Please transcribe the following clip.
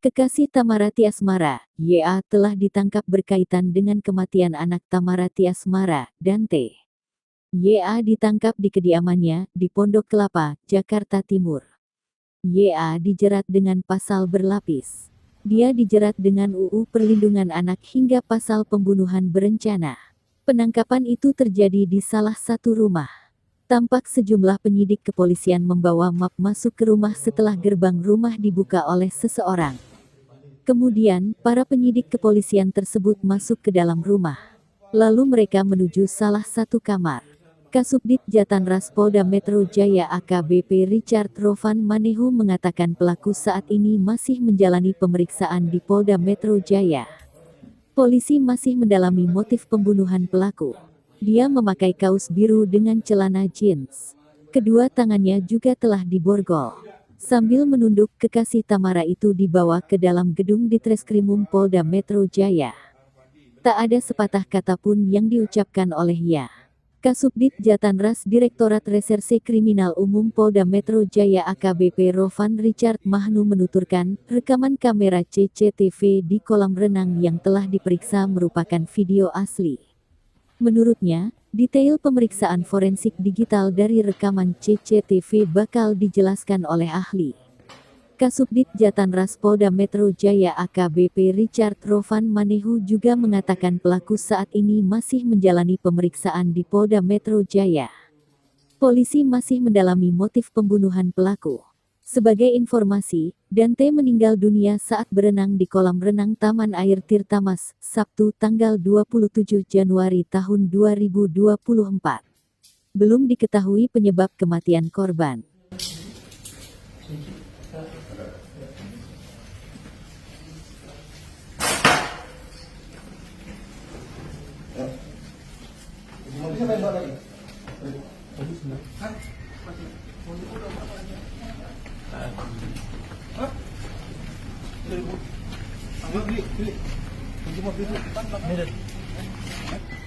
Kekasih Tamarati Asmara, YA telah ditangkap berkaitan dengan kematian anak Tamarati Asmara, Dante. YA ditangkap di kediamannya di Pondok Kelapa, Jakarta Timur. YA dijerat dengan pasal berlapis. Dia dijerat dengan UU Perlindungan Anak hingga pasal pembunuhan berencana. Penangkapan itu terjadi di salah satu rumah. Tampak sejumlah penyidik kepolisian membawa map masuk ke rumah setelah gerbang rumah dibuka oleh seseorang. Kemudian, para penyidik kepolisian tersebut masuk ke dalam rumah. Lalu mereka menuju salah satu kamar. Kasubdit Jatanras Polda Metro Jaya AKBP Richard Rovan Manehu mengatakan pelaku saat ini masih menjalani pemeriksaan di Polda Metro Jaya. Polisi masih mendalami motif pembunuhan pelaku. Dia memakai kaos biru dengan celana jeans. Kedua tangannya juga telah diborgol. Sambil menunduk, kekasih Tamara itu dibawa ke dalam gedung di Treskrimum Polda Metro Jaya. Tak ada sepatah kata pun yang diucapkan oleh YA. Kasubdit Jatanras Direktorat Reserse Kriminal Umum Polda Metro Jaya AKBP Rovan Richard Mahnu menuturkan, rekaman kamera CCTV di kolam renang yang telah diperiksa merupakan video asli. Menurutnya, detail pemeriksaan forensik digital dari rekaman CCTV bakal dijelaskan oleh ahli. Kasubdit Jatanras Polda Metro Jaya AKBP Richard Rovan Manehu juga mengatakan pelaku saat ini masih menjalani pemeriksaan di Polda Metro Jaya. Polisi masih mendalami motif pembunuhan pelaku. Sebagai informasi, Dante meninggal dunia saat berenang di kolam renang Taman Air Tirtamas, Sabtu tanggal 27 Januari tahun 2024. Belum diketahui penyebab kematian korban. Beli. Beli. Beli. Beli.